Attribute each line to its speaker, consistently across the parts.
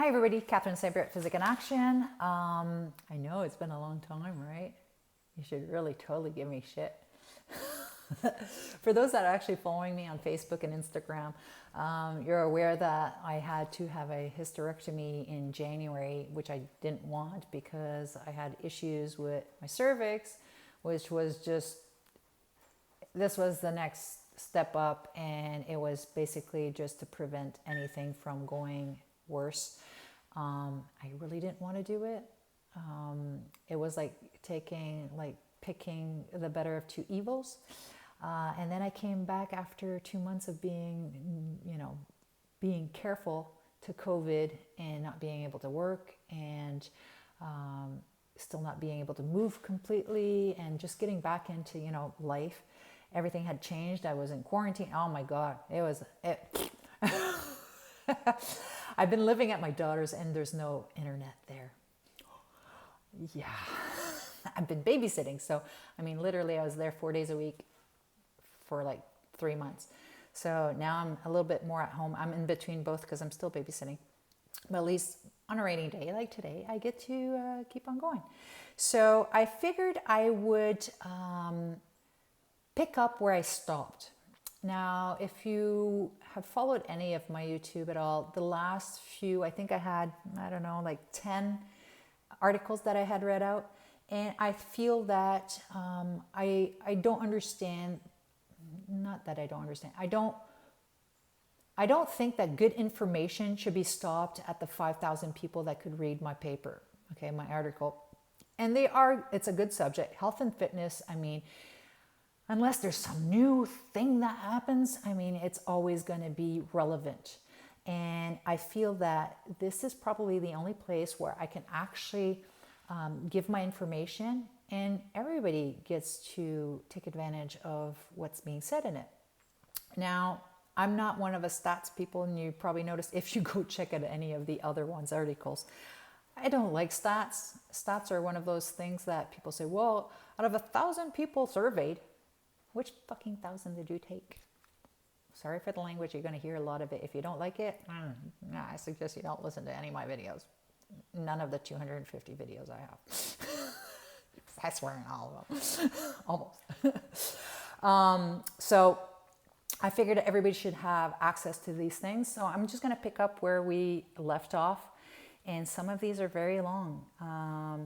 Speaker 1: Hi everybody, Catherine St-Pierre at Physikinaction. I know it's been a long time, right? You should really totally give me shit. For those that are actually following me on Facebook and Instagram, you're aware that I had to have a hysterectomy in January, which I didn't want because I had issues with my cervix, which was just, this was the next step up, and it was basically just to prevent anything from going worse. I really didn't want to do it. It was like picking the better of two evils. And then I came back after 2 months of being careful to COVID and not being able to work and still not being able to move completely and just getting back into, life. Everything had changed. I was in quarantine. Oh my God. I've been living at my daughter's and there's no internet there. Yeah. I've been babysitting. So, literally I was there 4 days a week for like 3 months. So now I'm a little bit more at home. I'm in between both because I'm still babysitting. But at least on a rainy day like today, I get to keep on going. So I figured I would pick up where I stopped. Now, if you have followed any of my YouTube at all, the last few, I think I had, 10 articles that I had read out. And I feel that I don't understand, not that I don't understand, I don't think that good information should be stopped at the 5,000 people that could read my paper, okay, my article. And it's a good subject, health and fitness. Unless there's some new thing that happens, it's always going to be relevant. And I feel that this is probably the only place where I can actually give my information and everybody gets to take advantage of what's being said in it. Now, I'm not one of the stats people, and you probably noticed if you go check out any of the other ones' articles. I don't like stats. Stats are one of those things that people say, well, out of 1,000 people surveyed, which fucking 1,000 did you take? Sorry for the language. You're going to hear a lot of it. If you don't like it, I suggest you don't listen to any of my videos. None of the 250 videos I have. I swear in all of them. Almost. So I figured everybody should have access to these things. So I'm just going to pick up where we left off. And some of these are very long.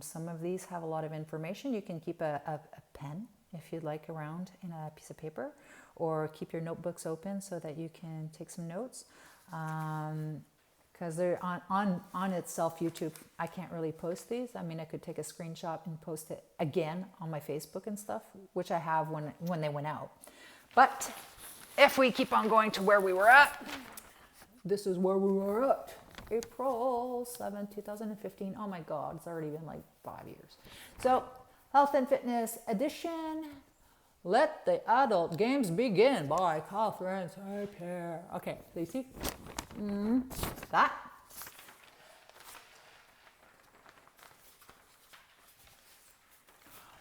Speaker 1: Some of these have a lot of information. You can keep a pen if you'd like around in a piece of paper, or keep your notebooks open so that you can take some notes. Because they're on itself, YouTube, I can't really post these. I could take a screenshot and post it again on my Facebook and stuff, which I have when they went out. But if we keep on going to where we were at, this is where we were at. April 7th, 2015. Oh my God, it's already been like 5 years. So, Health and Fitness Edition. Let the Adult Games Begin by Catherine St-Pierre. Okay, so you see that?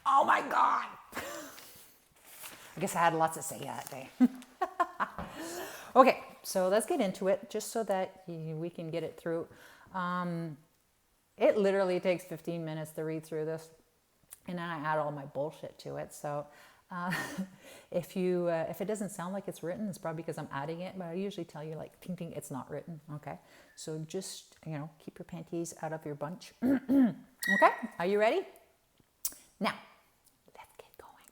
Speaker 1: Oh my God. I guess I had lots to say that day. Okay, so let's get into it just so that we can get it through. It literally takes 15 minutes to read through this, and then I add all my bullshit to it. So if it doesn't sound like it's written, it's probably because I'm adding it, but I usually tell you thinking it's not written. Okay, so just keep your panties out of your bunch. Okay, are you ready? Now let's get going.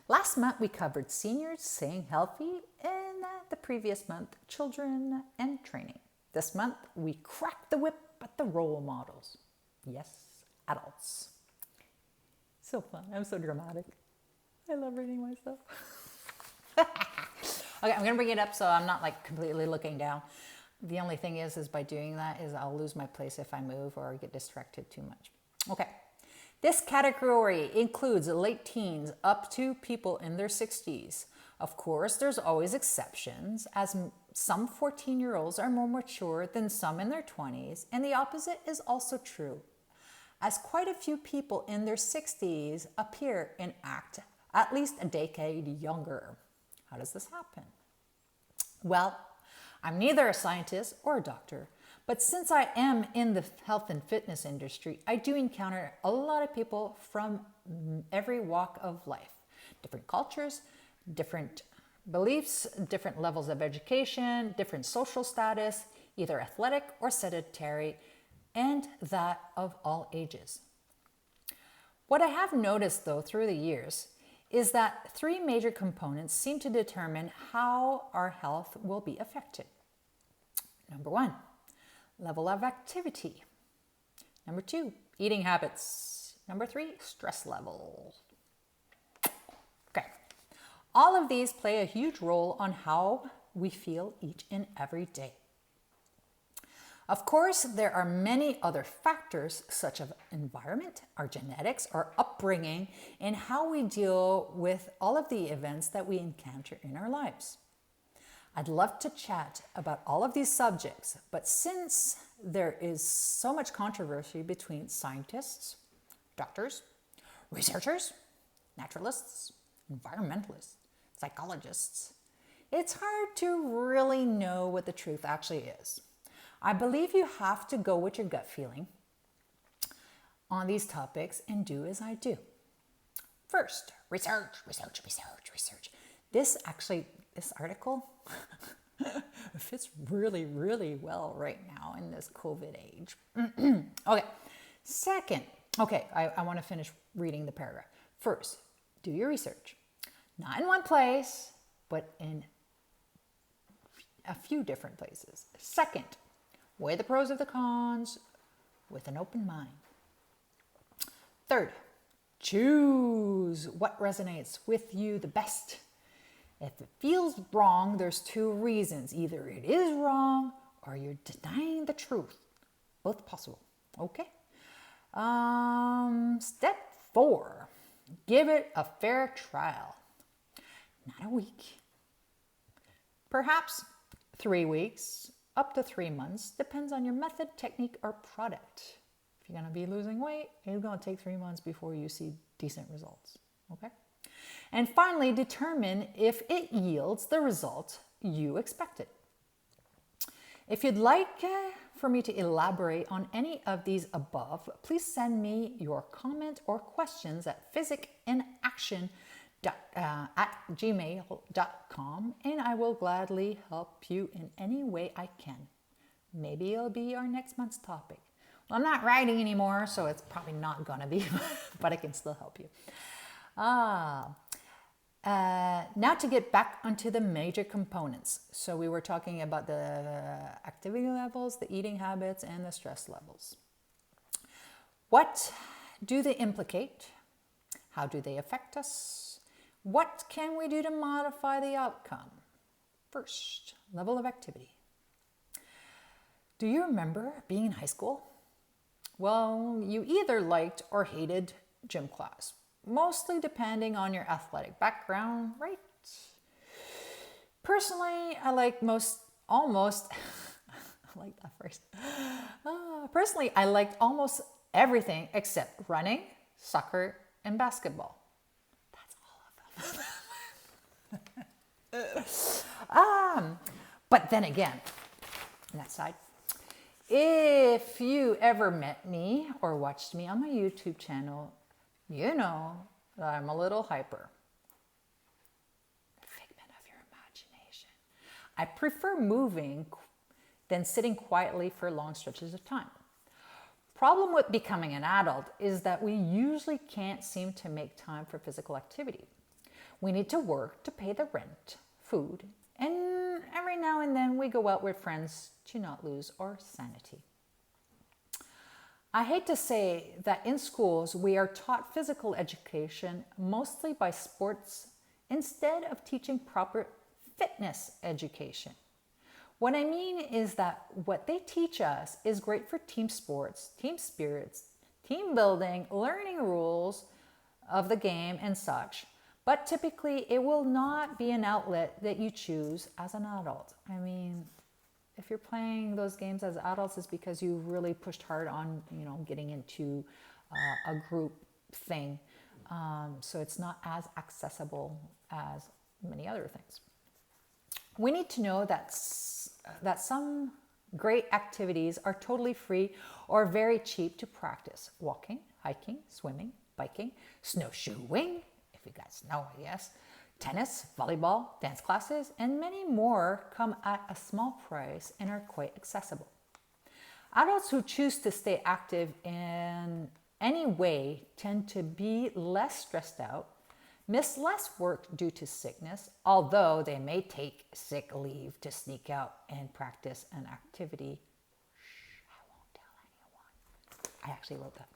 Speaker 1: Last month we covered seniors staying healthy, and the previous month children and training. This month we cracked the whip at the role models. Yes, adults. So fun. I'm so dramatic. I love reading my stuff. Okay, I'm going to bring it up so I'm not completely looking down. The only thing is by doing that is I'll lose my place if I move or get distracted too much. Okay. This category includes late teens up to people in their 60s. Of course, there's always exceptions, as some 14-year-olds are more mature than some in their 20s, and the opposite is also true, as quite a few people in their 60s appear and act at least a decade younger. How does this happen? Well, I'm neither a scientist or a doctor, But since I am in the health and fitness industry, I do encounter a lot of people from every walk of life, different cultures, different beliefs, different levels of education, different social status, either athletic or sedentary, and that of all ages. What I have noticed though through the years is that three major components seem to determine how our health will be affected. Number one, level of activity. Number two, eating habits. Number three, stress level. Okay. All of these play a huge role on how we feel each and every day. Of course, there are many other factors such as environment, our genetics, our upbringing, and how we deal with all of the events that we encounter in our lives. I'd love to chat about all of these subjects, but since there is so much controversy between scientists, doctors, researchers, naturalists, environmentalists, psychologists, it's hard to really know what the truth actually is. I believe you have to go with your gut feeling on these topics and do as I do. First, research. This article fits really, really well right now in this COVID age. Okay. Second, I want to finish reading the paragraph. First, do your research. Not in one place, but in a few different places. Second, weigh the pros of the cons with an open mind. Third, choose what resonates with you the best. If it feels wrong, there's two reasons. Either it is wrong or you're denying the truth. Both possible. Okay? Step 4, give it a fair trial. Not a week. Perhaps 3 weeks, up to 3 months. Depends on your method, technique, or product. If you're going to be losing weight, it's going to take 3 months before you see decent results. Okay? And finally, determine if it yields the result you expected. If you'd like for me to elaborate on any of these above, please send me your comment or questions at physikinaction@gmail.com, and I will gladly help you in any way I can. Maybe it'll be our next month's topic. Well, I'm not writing anymore, so it's probably not going to be, but I can still help you. Now to get back onto the major components. So we were talking about the activity levels, the eating habits, and the stress levels. What do they implicate? How do they affect us? What can we do to modify the outcome? First, level of activity. Do you remember being in high school? Well, you either liked or hated gym class, mostly depending on your athletic background, right? Personally, I like Personally, I liked almost everything except running, soccer, and basketball. That's all of them. But then again, on that side, if you ever met me or watched me on my YouTube channel, you know that I'm a little hyper. Figment of your imagination. I prefer moving than sitting quietly for long stretches of time. Problem with becoming an adult is that we usually can't seem to make time for physical activity. We need to work to pay the rent, food, and every now and then we go out with friends to not lose our sanity. I hate to say that in schools we are taught physical education mostly by sports instead of teaching proper fitness education. What I mean is that what they teach us is great for team sports, team spirits, team building, learning rules of the game and such, but typically it will not be an outlet that you choose as an adult. I mean, if you're playing those games as adults, it's because you really pushed hard on, getting into a group thing. So it's not as accessible as many other things. We need to know that some Great activities are totally free or very cheap to practice. Walking, hiking, swimming, biking, snowshoeing, if you got snow, yes, tennis, volleyball, dance classes, and many more come at a small price and are quite accessible. Adults who choose to stay active in any way tend to be less stressed out, miss less work due to sickness, although they may take sick leave to sneak out and practice an activity. I won't tell anyone. I actually wrote that.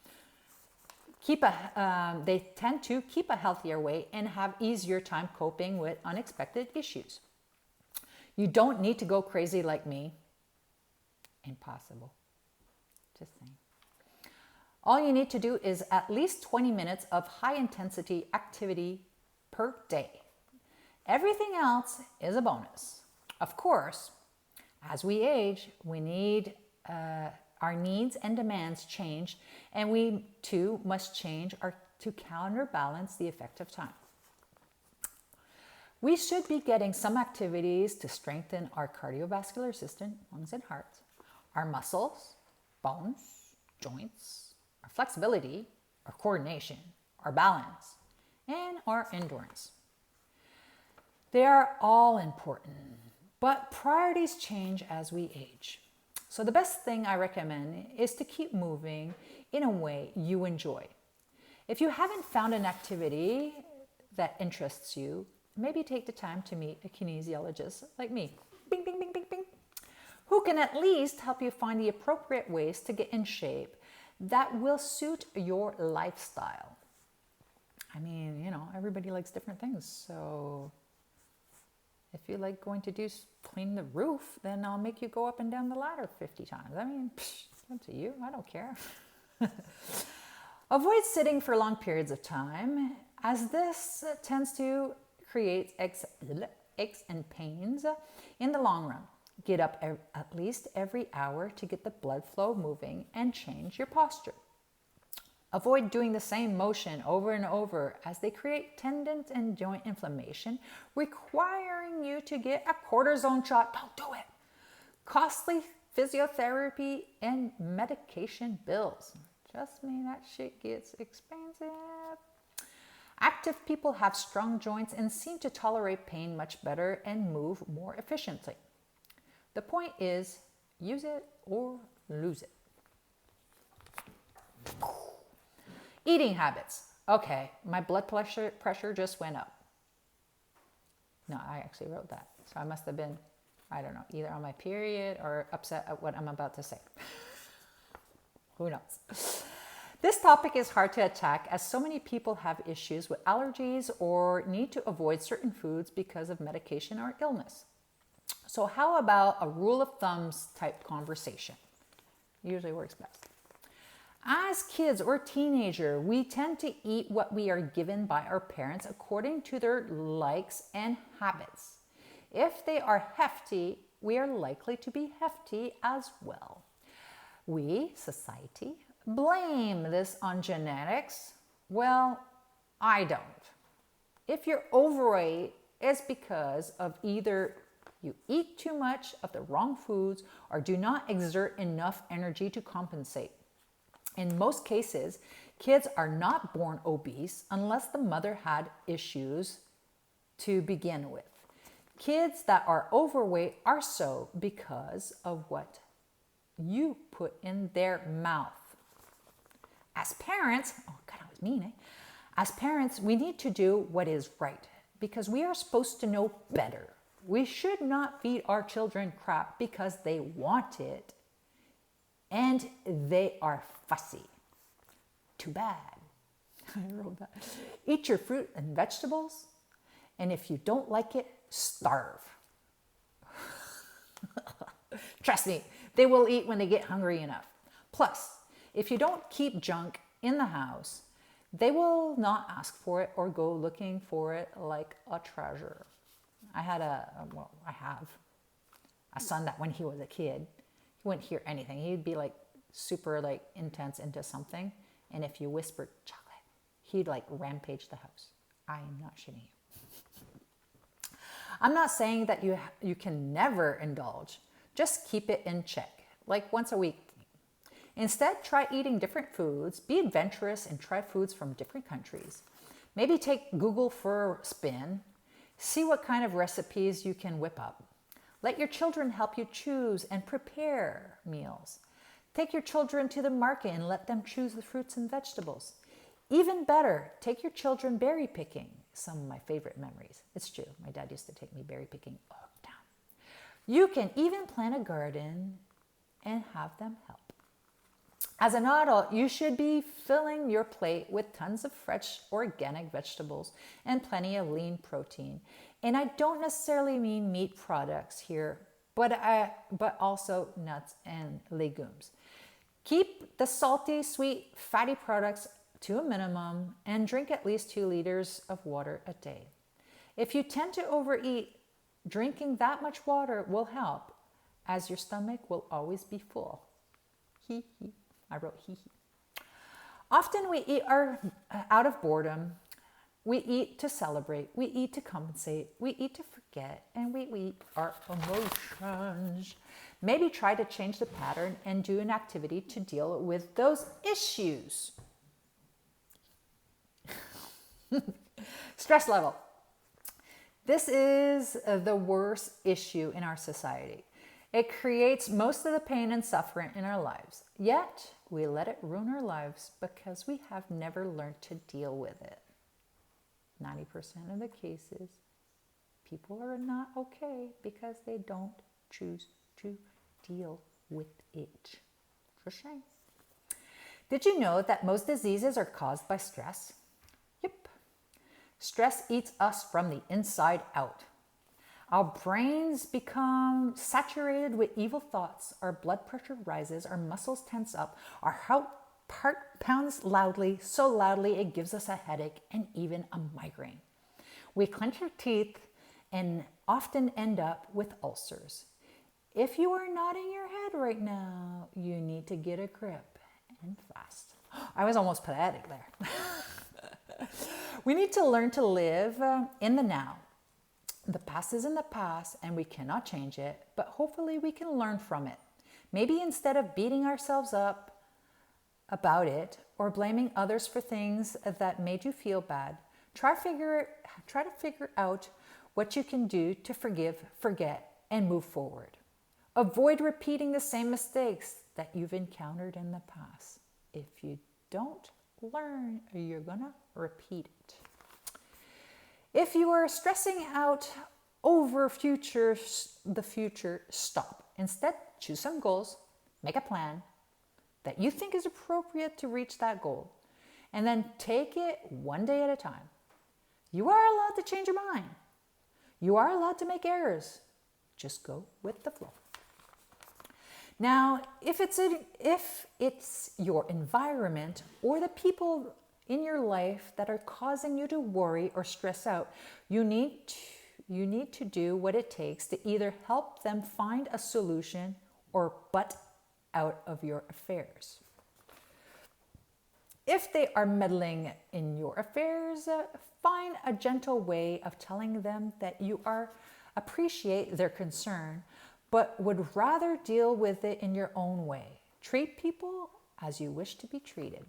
Speaker 1: They tend to keep a healthier weight and have easier time coping with unexpected issues. You don't need to go crazy like me. Impossible. Just saying. All you need to do is at least 20 minutes of high intensity activity per day. Everything else is a bonus. Of course, as we age, we need our needs and demands change, and we too must change to counterbalance the effect of time. We should be getting some activities to strengthen our cardiovascular system, lungs and hearts, our muscles, bones, joints, our flexibility, our coordination, our balance, and our endurance. They are all important, but priorities change as we age. So the best thing I recommend is to keep moving in a way you enjoy. If you haven't found an activity that interests you, maybe take the time to meet a kinesiologist like me, bing, bing, bing, bing, bing, who can at least help you find the appropriate ways to get in shape that will suit your lifestyle. I mean, everybody likes different things. So if you like going to clean the roof, then I'll make you go up and down the ladder 50 times. I mean, up to you. I don't care. Avoid sitting for long periods of time, as this tends to create aches and pains in the long run. Get up at least every hour to get the blood flow moving and change your posture. Avoid doing the same motion over and over, as they create tendon and joint inflammation, requiring you to get a cortisone shot. Don't do it. Costly physiotherapy and medication bills. Trust me, that shit gets expensive. Active people have strong joints and seem to tolerate pain much better and move more efficiently. The point is, use it or lose it. Eating habits. Okay, my blood pressure just went up. No, I actually wrote that. So I must have been, I don't know, either on my period or upset at what I'm about to say. Who knows? This topic is hard to attack, as so many people have issues with allergies or need to avoid certain foods because of medication or illness. So how about a rule of thumbs type conversation? Usually works best. As kids or teenagers, we tend to eat what we are given by our parents according to their likes and habits. If they are hefty, we are likely to be hefty as well. We, society, blame this on genetics. Well, I don't. If you're overweight, it's because of either you eat too much of the wrong foods or do not exert enough energy to compensate. In most cases, kids are not born obese unless the mother had issues to begin with. Kids that are overweight are so because of what you put in their mouth. As parents, oh God, I was mean, eh? As parents, we need to do what is right because we are supposed to know better. We should not feed our children crap because they want it and they are fussy. Too bad. I wrote that. Eat your fruit and vegetables, and if you don't like it, starve. Trust me, they will eat when they get hungry enough. Plus, if you don't keep junk in the house, they will not ask for it or go looking for it like a treasure. I have a son that when he was a kid, he wouldn't hear anything. He'd be like super like intense into something. And if you whispered chocolate, he'd like rampage the house. I am not shitting you. I'm not saying that you can never indulge. Just keep it in check, like once a week. Instead, try eating different foods, be adventurous and try foods from different countries. Maybe take Google for a spin, see what kind of recipes you can whip up. Let your children help you choose and prepare meals. Take your children to the market and let them choose the fruits and vegetables. Even better, take your children berry picking. Some of my favorite memories. It's true, my dad used to take me berry picking all the time. You can even plant a garden and have them help. As an adult, you should be filling your plate with tons of fresh organic vegetables and plenty of lean protein. And I don't necessarily mean meat products here, but also nuts and legumes. Keep the salty, sweet, fatty products to a minimum and drink at least 2 liters of water a day. If you tend to overeat, drinking that much water will help, as your stomach will always be full. Hee hee. I wrote hee hee. Often we eat out of boredom. We eat to celebrate. We eat to compensate. We eat to forget. And we eat our emotions. Maybe try to change the pattern and do an activity to deal with those issues. Stress level. This is the worst issue in our society. It creates most of the pain and suffering in our lives. Yet, we let it ruin our lives because we have never learned to deal with it. 90% of the cases, people are not okay because they don't choose to deal with it. It's a shame. Did you know that most diseases are caused by stress? Yep. Stress eats us from the inside out. Our brains become saturated with evil thoughts, our blood pressure rises, our muscles tense up, our heart pounds loudly, so loudly it gives us a headache and even a migraine. We clench our teeth and often end up with ulcers. If you are nodding your head right now, you need to get a grip and fast. I was almost pathetic there. We need to learn to live in the now. The past is in the past and we cannot change it, but hopefully we can learn from it. Maybe instead of beating ourselves up about it or blaming others for things that made you feel bad, try to figure out what you can do to forgive, forget, and move forward. Avoid repeating the same mistakes that you've encountered in the past. If you don't learn, you're gonna repeat it. If you are stressing out over the future, stop. Instead, choose some goals, make a plan that you think is appropriate to reach that goal, and then take it one day at a time. You are allowed to change your mind. You are allowed to make errors. Just go with the flow. Now, if it's your environment or the people in your life that are causing you to worry or stress out, you need to do what it takes to either help them find a solution or butt out of your affairs. If they are meddling in your affairs, find a gentle way of telling them that you appreciate their concern, but would rather deal with it in your own way. Treat people as you wish to be treated.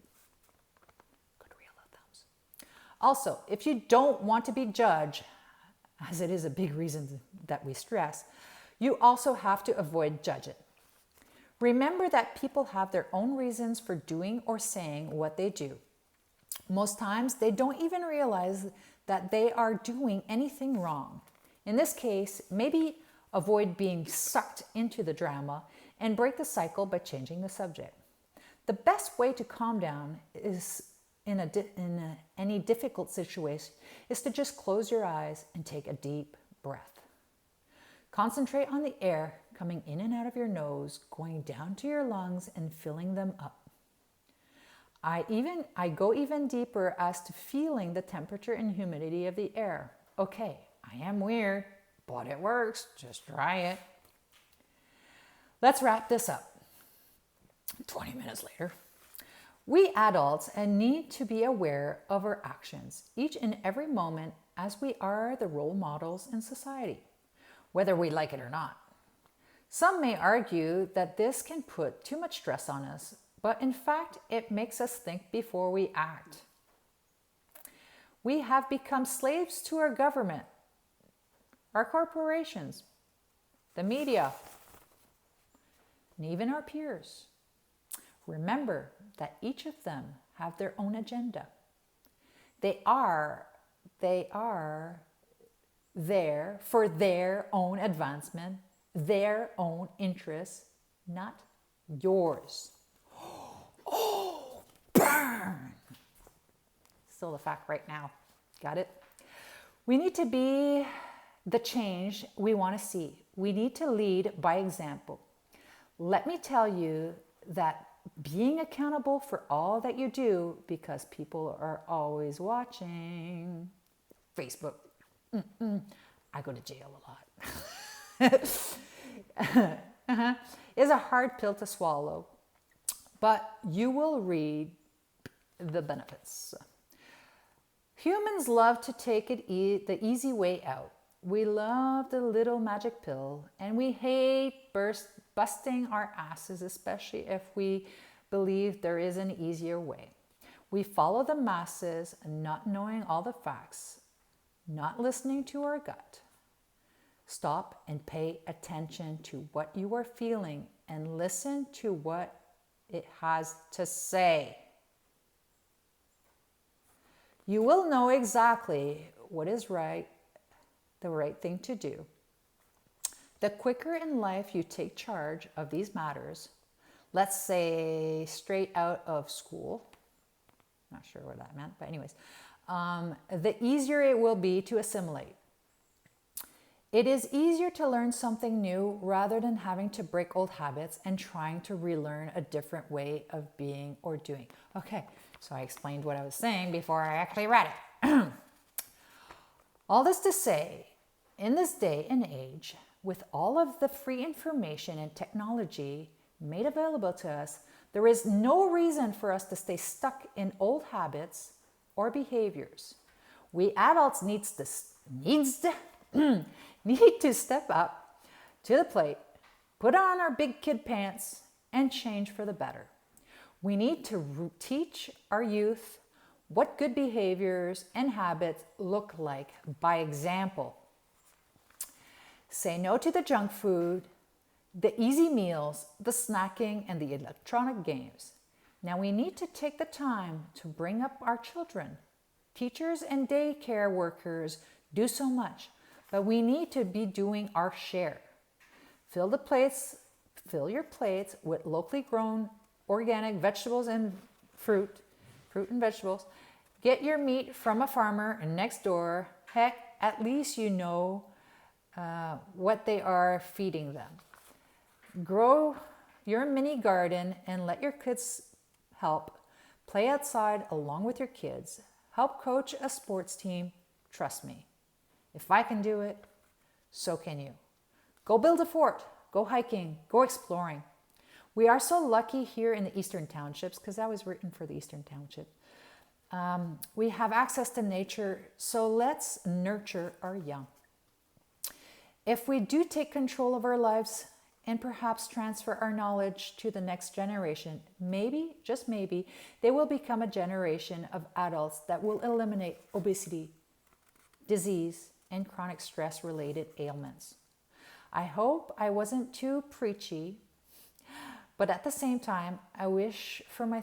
Speaker 1: Also, if you don't want to be judged, as it is a big reason that we stress, you also have to avoid judging. Remember that people have their own reasons for doing or saying what they do. Most times, they don't even realize that they are doing anything wrong. In this case, maybe avoid being sucked into the drama and break the cycle by changing the subject. The best way to calm down is in any difficult situation is to just close your eyes and take a deep breath. Concentrate on the air coming in and out of your nose, going down to your lungs and filling them up. I go even deeper as to feeling the temperature and humidity of the air. Okay, I am weird, but it works. Just try it. Let's wrap this up. 20 minutes later. We adults need to be aware of our actions each and every moment, as we are the role models in society, whether we like it or not. Some may argue that this can put too much stress on us, but in fact, it makes us think before we act. We have become slaves to our government, our corporations, the media, and even our peers. Remember that each of them have their own agenda. They are there for their own advancement, their own interests, not yours. Oh, burn! Still a fact right now. Got it? We need to be the change we want to see. We need to lead by example. Let me tell you that being accountable for all that you do, because people are always watching. Facebook. I go to jail a lot. Is a hard pill to swallow, but you will read the benefits. Humans love to take it the easy way out. We love the little magic pill, and we hate busting our asses, especially if we believe there is an easier way. We follow the masses, not knowing all the facts, not listening to our gut. Stop and pay attention to what you are feeling and listen to what it has to say. You will know exactly what is right, the right thing to do. The quicker in life you take charge of these matters, let's say straight out of school, not sure what that meant, but anyways, the easier it will be to assimilate. It is easier to learn something new rather than having to break old habits and trying to relearn a different way of being or doing. Okay, so I explained what I was saying before I actually read it. All this to say, in this day and age, with all of the free information and technology made available to us, there is no reason for us to stay stuck in old habits or behaviors. We adults need to step up to the plate, put on our big kid pants, and change for the better. We need to teach our youth what good behaviors and habits look like by example. Say no to the junk food, the easy meals, the snacking, and the electronic games. Now we need to take the time to bring up our children. Teachers and daycare workers do so much, but we need to be doing our share. Fill your plates with locally grown organic vegetables and fruit and vegetables. Get your meat from a farmer next door. Heck, at least you know what they are feeding them. Grow your mini garden and let your kids help. Play outside along with your kids. Help coach a sports team. Trust me. If I can do it, so can you. Go build a fort. Go hiking. Go exploring. We are so lucky here in the Eastern Townships, because that was written for the Eastern Township. We have access to nature, so let's nurture our young. If we do take control of our lives and perhaps transfer our knowledge to the next generation, maybe, just maybe, they will become a generation of adults that will eliminate obesity, disease, and chronic stress-related ailments. I hope I wasn't too preachy, but at the same time, I wish for my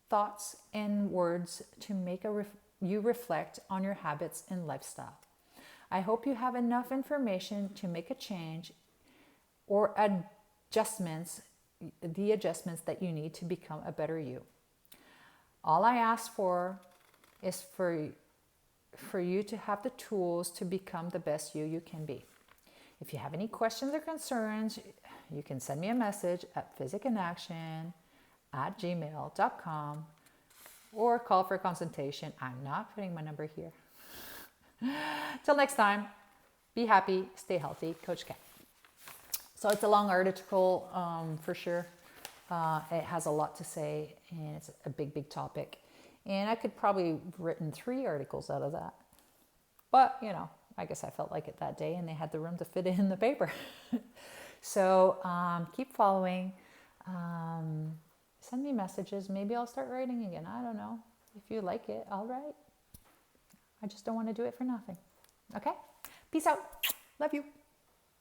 Speaker 1: thoughts and words to make you reflect on your habits and lifestyle. I hope you have enough information to make a change or the adjustments that you need to become a better you. All I ask for is for you to have the tools to become the best you can be. If you have any questions or concerns, you can send me a message at physikinaction@gmail.com or call for a consultation. I'm not putting my number here. Till next time, be happy, stay healthy. Coach Kat. So it's a long article for sure. It has a lot to say, and it's a big topic. And I could probably have written 3 articles out of that. But, I guess I felt like it that day, and they had the room to fit it in the paper. So keep following. Send me messages. Maybe I'll start writing again. I don't know. If you like it, I'll write. I just don't want to do it for nothing. Okay? Peace out. Love you.